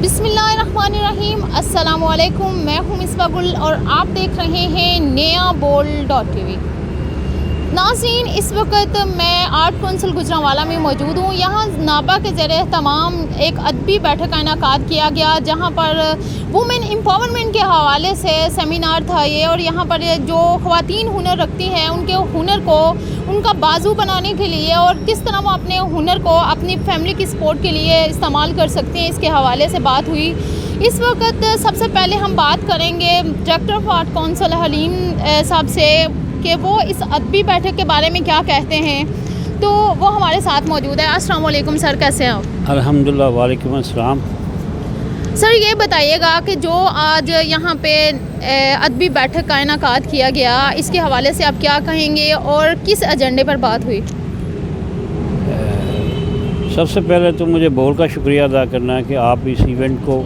بسم اللہ الرحمن الرحیم، السلام علیکم۔ میں ہوں مصباح گل اور آپ دیکھ رہے ہیں نیا بولڈ .tv۔ ناظرین، اس وقت میں آرٹ کونسل گجرانوالہ میں موجود ہوں۔ یہاں نابا کے زیر اہتمام ایک ادبی بیٹھک کا انعقاد کیا گیا، جہاں پر وومن امپاورمنٹ کے حوالے سے سیمینار تھا یہ، اور یہاں پر جو خواتین ہنر رکھتی ہیں ان کے ہنر کو ان کا بازو بنانے کے لیے اور کس طرح وہ اپنے ہنر کو اپنی فیملی کی سپورٹ کے لیے استعمال کر سکتے ہیں، اس کے حوالے سے بات ہوئی۔ اس وقت سب سے پہلے ہم بات کریں گے ڈائریکٹر آف آرٹ کونسل حلیم صاحب سے کہ وہ اس ادبی بیٹھک کے بارے میں کیا کہتے ہیں، تو وہ ہمارے ساتھ موجود ہے۔ السلام علیکم سر، کیسے ہیں آپ؟ الحمدللہ، وعلیکم السلام۔ سر یہ بتائیے گا کہ جو آج یہاں پہ ادبی بیٹھک کا انعقاد کیا گیا، اس کے حوالے سے آپ کیا کہیں گے اور کس ایجنڈے پر بات ہوئی؟ سب سے پہلے تو مجھے بہت کا شکریہ ادا کرنا ہے کہ آپ اس ایونٹ کو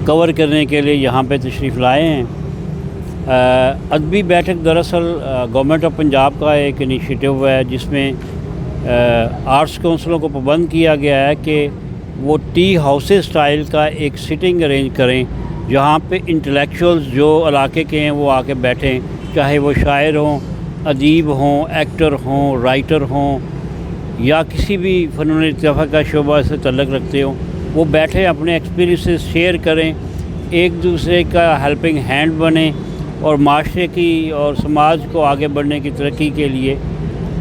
کور کرنے کے لیے یہاں پہ تشریف لائے ہیں۔ ادبی بیٹھک دراصل گورنمنٹ آف پنجاب کا ایک انیشیٹو ہے، جس میں آرٹس کونسلوں کو پابند کیا گیا ہے کہ وہ ٹی ہاؤس اسٹائل کا ایک سٹنگ ارینج کریں، جہاں پہ انٹلیکچوئلز جو علاقے کے ہیں وہ آ کے بیٹھیں، چاہے وہ شاعر ہوں، ادیب ہوں، ایکٹر ہوں، رائٹر ہوں، یا کسی بھی فنون لطیفہ کا شعبہ سے تعلق رکھتے ہوں، وہ بیٹھیں، اپنے ایکسپیرینسز شیئر کریں، ایک دوسرے کا ہیلپنگ ہینڈ بنیں اور معاشرے کی اور سماج کو آگے بڑھنے کی ترقی کے لیے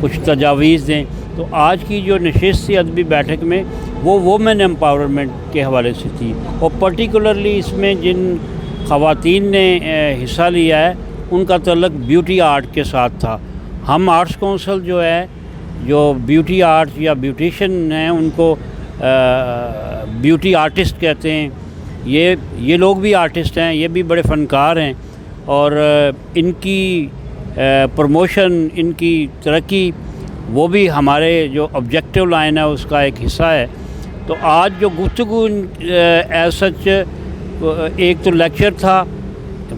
کچھ تجاویز دیں۔ تو آج کی جو نشست تھی ادبی بیٹھک میں، وہ وومن امپاورمنٹ کے حوالے سے تھی، اور پرٹیکولرلی اس میں جن خواتین نے حصہ لیا ہے ان کا تعلق بیوٹی آرٹ کے ساتھ تھا۔ ہم آرٹس کونسل جو ہے، جو بیوٹی آرٹ یا بیوٹیشن ہیں، ان کو بیوٹی آرٹسٹ کہتے ہیں۔ یہ لوگ بھی آرٹسٹ ہیں، یہ بھی بڑے فنکار ہیں، اور ان کی پروموشن، ان کی ترقی، وہ بھی ہمارے جو آبجیکٹیو لائن ہے اس کا ایک حصہ ہے۔ تو آج جو گفتگو ایز سچ، ایک تو لیکچر تھا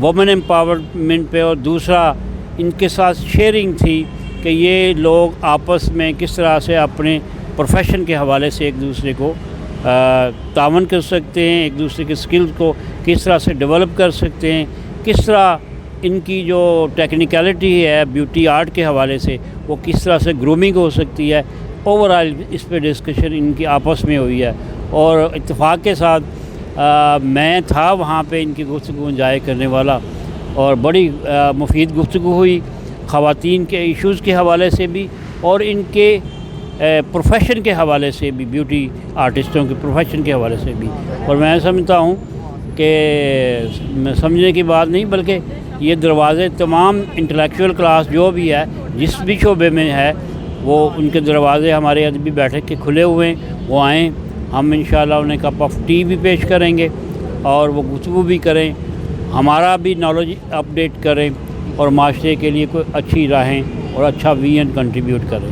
وومن امپاورمنٹ پہ، اور دوسرا ان کے ساتھ شیئرنگ تھی کہ یہ لوگ آپس میں کس طرح سے اپنے پروفیشن کے حوالے سے ایک دوسرے کو تعاون کر سکتے ہیں، ایک دوسرے کے سکلز کو کس طرح سے ڈیولپ کر سکتے ہیں، کس طرح ان کی جو ٹیکنیکلٹی ہے بیوٹی آرٹ کے حوالے سے وہ کس طرح سے گرومنگ ہو سکتی ہے۔ اوورآل اس پہ ڈسکشن ان کی آپس میں ہوئی ہے، اور اتفاق کے ساتھ میں تھا وہاں پہ ان کی گفتگو انجوائے کرنے والا، اور بڑی مفید گفتگو ہوئی خواتین کے ایشوز کے حوالے سے بھی اور ان کے پروفیشن کے حوالے سے بھی، بیوٹی آرٹسٹوں کے پروفیشن کے حوالے سے بھی۔ اور میں سمجھتا ہوں کہ سمجھنے کی بات نہیں، بلکہ یہ دروازے تمام انٹلیکچوئل کلاس جو بھی ہے، جس بھی شعبے میں ہے، وہ ان کے دروازے ہمارے ادبی بیٹھک کے کھلے ہوئے ہیں، وہ آئیں۔ ہم انشاءاللہ انہیں کپ آف ٹی بھی پیش کریں گے، اور وہ گفتگو بھی کریں، ہمارا بھی نالج اپڈیٹ کریں، اور معاشرے کے لیے کوئی اچھی راہیں اور اچھا ویژن کنٹریبیوٹ کریں۔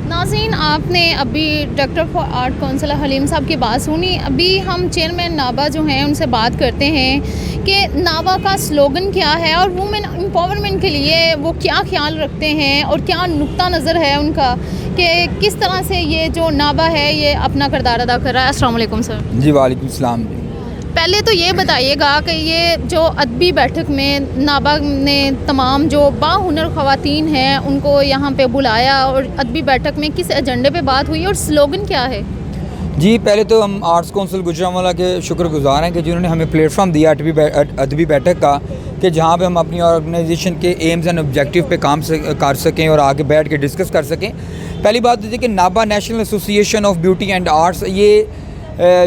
ناظرین، آپ نے ابھی ڈائریکٹر آف آرٹ کونسل حلیم صاحب کی بات سنی۔ ابھی ہم چیئرمین نابا جو ہیں ان سے بات کرتے ہیں کہ نابا کا سلوگن کیا ہے اور وومن امپاورمنٹ کے لیے وہ کیا خیال رکھتے ہیں اور کیا نقطہ نظر ہے ان کا، کہ کس طرح سے یہ جو نابا ہے یہ اپنا کردار ادا کر رہا ہے۔ السلام علیکم سر۔ جی وعلیکم السلام۔ پہلے تو یہ بتائیے گا کہ یہ جو ادبی بیٹھک میں نابا نے تمام جو باہنر خواتین ہیں ان کو یہاں پہ بلایا، اور ادبی بیٹھک میں کس ایجنڈے پہ بات ہوئی اور سلوگن کیا ہے؟ جی پہلے تو ہم آرٹس کونسل گجرانوالہ کے شکر گزار ہیں کہ جنہوں نے ہمیں پلیٹ فارم دیا ادبی بیٹھک کا، کہ جہاں پہ ہم اپنی آرگنائزیشن کے ایمز اینڈ آبجیکٹیو پہ کام کر سکیں اور آگے بیٹھ کے ڈسکس کر سکیں۔ پہلی بات یہ کہ نابا نیشنل ایسوسی ایشن آف بیوٹی اینڈ آرٹس، یہ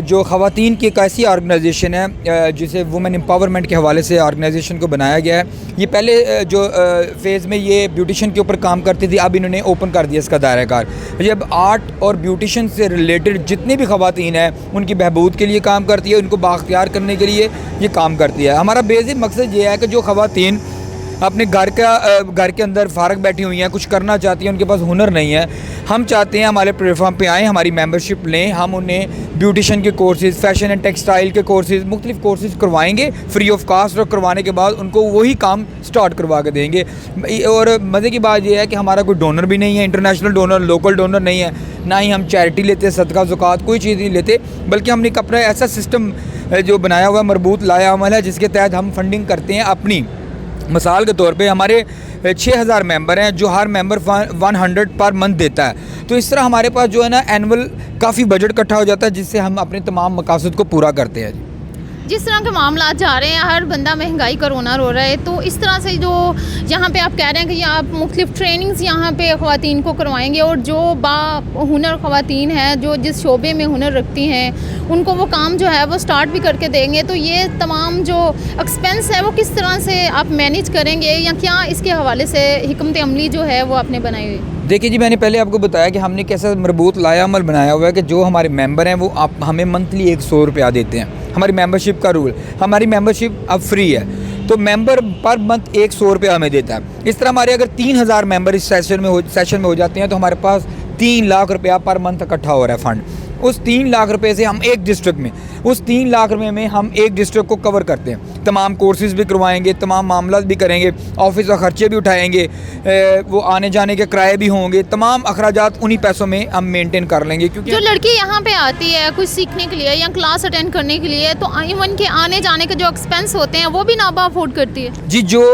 جو خواتین کی ایک ایسی آرگنائزیشن ہے جسے وومن امپاورمنٹ کے حوالے سے آرگنائزیشن کو بنایا گیا ہے۔ یہ پہلے جو فیز میں یہ بیوٹیشن کے اوپر کام کرتی تھی، اب انہوں نے اوپن کر دیا اس کا دائرہ کار۔ جب آرٹ اور بیوٹیشن سے ریلیٹڈ جتنی بھی خواتین ہیں ان کی بہبود کے لیے کام کرتی ہے، ان کو بااختیار کرنے کے لیے یہ کام کرتی ہے۔ ہمارا بیسک مقصد یہ ہے کہ جو خواتین अपने घर के अंदर फारग बैठी हुई हैं, कुछ करना चाहती हैं, उनके पास हुनर नहीं है, हम चाहते हैं हमारे प्लेटफॉर्म पे आएँ, हमारी मेंबरशिप लें, हम उन्हें ब्यूटिशन के कोर्सेज़, फैशन एंड टेक्सटाइल के कोर्सेज़, मुख्तलिफ कोर्सेज़ करवाएंगे फ्री ऑफ कास्ट, और करवाने के बाद उनको वही काम स्टार्ट करवा के देंगे। और मज़े की बात यह है कि हमारा कोई डोनर भी नहीं है, इंटरनेशनल डोनर, लोकल डोनर नहीं है, ना ही हम चैरिटी लेते, सदका ज़कात कोई चीज़ नहीं लेते, बल्कि हमने एक अपना ऐसा सिस्टम जो बनाया हुआ मरबूत लाया अमल है, जिसके तहत हम फंडिंग करते हैं अपनी। मिसाल के तौर पे हमारे 6000 मेंबर हैं, जो हर मेंबर 100 पर मंथ देता है। तो इस तरह हमारे पास जो है ना एनुअल काफ़ी बजट इकट्ठा हो जाता है, जिससे हम अपने तमाम मकासद को पूरा करते हैं। जिस तरह के मामला जा रहे हैं, हर बंदा महंगाई का रोना रो रहा है, तो इस तरह से जो यहाँ पे आप कह रहे हैं कि आप मुख्तलिफ ट्रेनिंग्स यहाँ पे ख़वातीन को करवाएंगे, और जो हुनर ख़वातीन हैं जो जिस शोबे में हुनर रखती हैं उनको वो काम जो है वो स्टार्ट भी करके देंगे, तो ये तमाम जो एक्सपेंस है वो किस तरह से आप मैनेज करेंगे, या क्या इसके हवाले से हिकमत अमली जो है वो आपने बनाई हुई? देखिए जी, मैंने पहले आपको बताया कि हमने कैसा मरबूत लाया अमल बनाया हुआ है कि जो हमारे मेंबर हैं वो आप हमें मंथली 100 रुपया देते हैं। हमारी मेंबरशिप का रूल, हमारी मेंबरशिप अब फ्री है, तो मेंबर पर मंथ 100 रुपया हमें देता है। इस तरह हमारे अगर 3000 मेंबर इस सेशन में हो जाते हैं, तो हमारे पास 3 लाख रुपया पर मंथ इकट्ठा हो रहा है फ़ंड। उस 3 लाख रुपए से हम एक डिस्ट्रिक्ट में, उस 3 लाख रुपए में हम एक डिस्ट्रिक्ट को कवर करते हैं, तमाम कोर्सेज़ भी करवाएंगे, तमाम मामला भी करेंगे, ऑफिस का ख़र्चे भी उठाएंगे, वो आने जाने के किराए भी होंगे, तमाम अखराजात उन्हीं पैसों में हम मेंटेन कर लेंगे। क्योंकि जो लड़की यहाँ पे आती है कुछ सीखने के लिए या क्लास अटेंड करने के लिए, तो इवन के आने जाने के जो एक्सपेंस होते हैं वो भी नाबा अफोर्ड करती है जी। जो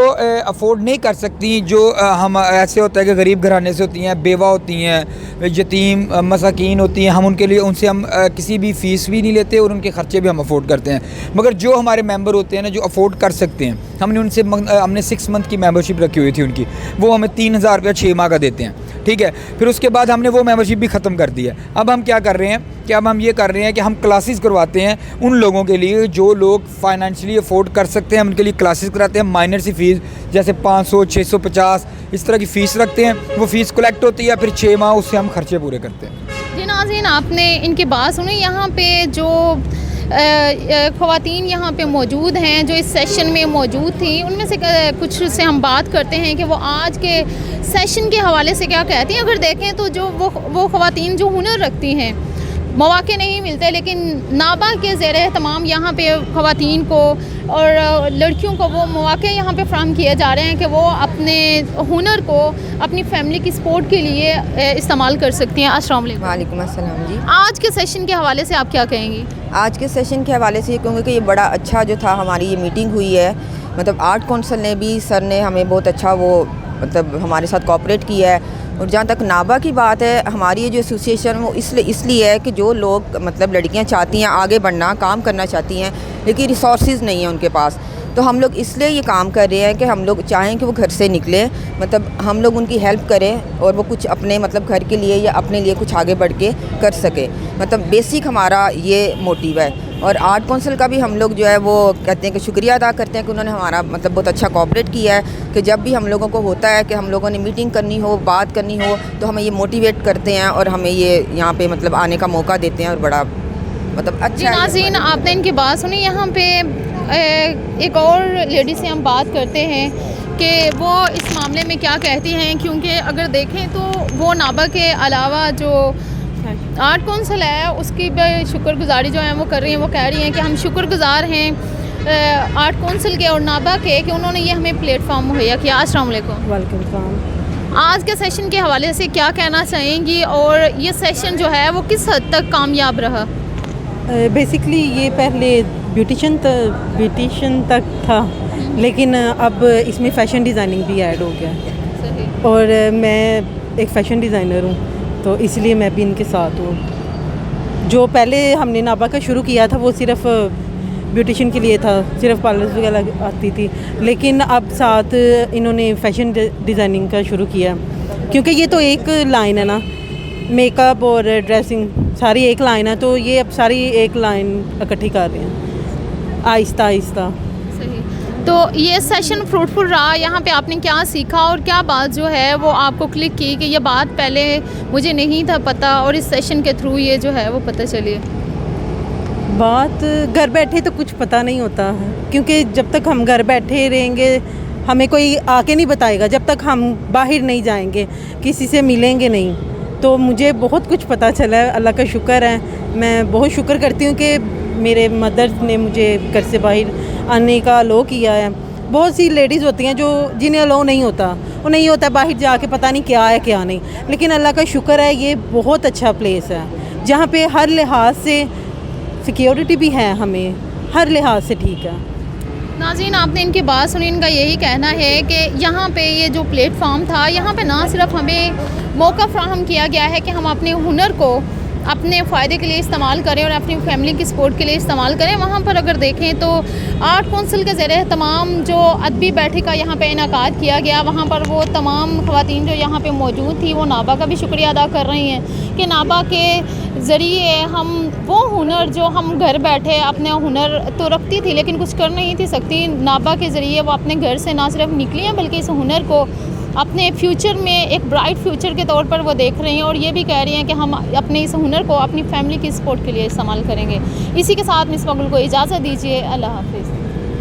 अफोर्ड नहीं कर सकती, जो हम ऐसे होता है कि गरीब घराने से होती हैं, बेवा होती हैं, यतीम मसाकीन होती हैं, हम उनके लिए उनसे हम किसी भी फ़ीस भी नहीं लेते और उनके ख़र्चे भी हम अफोर्ड करते हैं। मगर जो हमारे मेंबर होते हैं ना, जो अफोर्ड कर सकते हैं, हमने 6 मंथ की मेंबरशिप रखी हुई थी उनकी, वो हमें 3000 रुपया 6 माह का देते हैं, ठीक है। फिर उसके बाद हमने वो मेंबरशिप भी ख़त्म कर दी है। अब हम क्या कर रहे हैं कि अब हम ये कर रहे हैं कि हम क्लासेस करवाते हैं उन लोगों के लिए जो लोग फाइनेंशियली अफोर्ड कर सकते हैं, हम उनके लिए क्लासेस कराते हैं। माइनर सी फ़ीस जैसे 500, 650 इस तरह की फ़ीस रखते हैं, वो फ़ीस कलेक्ट होती है, फिर 6 माह उससे हम खर्चे पूरे करते हैं। जी नाज़रीन, आपने इनकी बात सुनी। यहाँ पे जो ख़वातीन यहाँ पे मौजूद हैं जो इस सेशन में मौजूद थी, उनमें से कुछ से हम बात करते हैं कि वो आज के सेशन के हवाले से क्या कहती हैं। अगर देखें तो जो वो ख़वातीन जो हुनर रखती हैं, मौक़े नहीं मिलते, लेकिन नाबा के ज़ेर तमाम यहाँ पे ख़वातीन को और लड़कियों को वो मौक़े यहाँ पे फ़राहम किए जा रहे हैं कि वो अपने हुनर को अपनी फैमिली की सपोर्ट के लिए इस्तेमाल कर सकती हैं। अस्सलाम वालेकुम। वालेकुम अस्सलाम जी। आज के सेशन के हवाले से आप क्या कहेंगी? आज के सेशन के हवाले से ये कहूँगी कि ये बड़ा अच्छा जो था, हमारी ये मीटिंग हुई है, मतलब आर्ट कौंसिल ने भी, सर ने हमें बहुत अच्छा वो मतलब हमारे साथ कोऑपरेट किया है। और जहाँ तक नाबा की बात है, हमारी ये जो एसोसिएशन वो इसलिए है कि जो लोग मतलब लड़कियाँ चाहती हैं आगे बढ़ना, काम करना चाहती हैं, लेकिन रिसोर्सेज नहीं है उनके पास, तो हम लोग इसलिए ये काम कर रहे हैं कि हम लोग चाहें कि वो घर से निकले, मतलब हम लोग उनकी हेल्प करें और वो कुछ अपने मतलब घर के लिए या अपने लिए कुछ आगे बढ़ के कर सके। मतलब बेसिक हमारा ये मोटिव है। और आर्ट कौंसिल का भी हम लोग जो है वो कहते हैं कि शुक्रिया अदा करते हैं कि उन्होंने हमारा मतलब बहुत अच्छा कोऑपरेट किया है कि जब भी हम लोगों को होता है कि हम लोगों ने मीटिंग करनी हो, बात करनी हो, तो हमें ये मोटिवेट करते हैं और हमें ये यहाँ पे मतलब आने का मौका देते हैं और बड़ा मतलब अच्छा। नाज़रीन, आपने इनकी बात सुनी। यहाँ पे एक और लेडी से हम बात करते हैं कि वो इस मामले में क्या कहती हैं, क्योंकि अगर देखें तो वो नाबा के अलावा जो आर्ट कौंसिल है उसकी भी शुक्रगुजारी जो है वो कर रही हैं। वो कह रही हैं कि हम शुक्रगुजार हैं आर्ट कौंसिल के और नाबा के कि उन्होंने ये हमें प्लेटफॉर्म मुहैया किया। अस्सलाम वालेकुम। वालेकुम सलाम। आज के सेशन के हवाले से क्या कहना चाहेंगी, और ये सेशन जो है वो किस हद तक कामयाब रहा? बेसिकली ये पहले ब्यूटिशन तक था, लेकिन अब इसमें फ़ैशन डिज़ाइनिंग भी ऐड हो गया सही। और मैं एक फ़ैशन डिज़ाइनर हूँ, तो इसलिए मैं भी इनके साथ हूँ। जो पहले हमने नाबा का शुरू किया था वो सिर्फ़ ब्यूटिशन के लिए था, सिर्फ पार्लर्स वगैरह आती थी, लेकिन अब साथ इन्होंने फ़ैशन डिज़ाइनिंग का शुरू किया, क्योंकि ये तो एक लाइन है ना, मेकअप और ड्रेसिंग सारी एक लाइन है, तो ये अब सारी एक लाइन इकट्ठी कर रहे हैं आहिस्ता आहिस्ता। सही। तो ये सेशन फ्रूटफुल रहा। यहाँ पे आपने क्या सीखा और क्या बात जो है वो आपको क्लिक की कि ये बात पहले मुझे नहीं था पता और इस सेशन के थ्रू ये जो है वो पता चली? बात घर बैठे तो कुछ पता नहीं होता है, क्योंकि जब तक हम घर बैठे रहेंगे हमें कोई आके नहीं बताएगा जब तक हम बाहर नहीं जाएंगे, किसी से मिलेंगे नहीं। तो मुझे बहुत कुछ पता चला है, अल्लाह का शुक्र है। मैं बहुत शुक्र करती हूँ कि मेरे मदर ने मुझे घर से बाहर आने का अलो किया है। बहुत सी लेडीज़ होती हैं जो जिन्हें अलो नहीं होता, वो नहीं होता बाहर जाके पता नहीं क्या है क्या नहीं, लेकिन अल्लाह का शुक्र है ये बहुत अच्छा प्लेस है जहाँ पे हर लिहाज से सिक्योरिटी भी है, हमें हर लिहाज से ठीक है। नाज़रीन, आपने इनकी बात सुनी, इनका यही कहना है कि यहाँ पे ये जो प्लेटफॉर्म था, यहाँ पे ना सिर्फ हमें मौका फ्राहम किया गया है कि हम अपने हुनर को अपने फ़ायदे के लिए इस्तेमाल करें और अपनी फैमिली की सपोर्ट के लिए इस्तेमाल करें। वहाँ पर अगर देखें तो आर्ट कौंसिल के ज़रिए तमाम जो अदबी बैठक का यहाँ पे इनेकाद किया गया, वहाँ पर वो तमाम ख़वातीन जो यहाँ पे मौजूद थी वो नाबा का भी शुक्रिया अदा कर रही हैं कि नाबा के ज़रिए हम वो हुनर जो हम घर बैठे अपने हुनर तो रखती थी लेकिन कुछ कर नहीं थी सकती, नाबा के ज़रिए वो अपने घर से ना सिर्फ निकली हैं बल्कि इस हुनर को अपने फ्यूचर में एक ब्राइट फ्यूचर के तौर पर वो देख रही हैं और ये भी कह रही हैं कि हम अपने इस हुनर को अपनी फैमिली की सपोर्ट के लिए इस्तेमाल करेंगे। इसी के साथ मिस गुल को इजाज़त दीजिए। अल्लाह हाफ़िज़।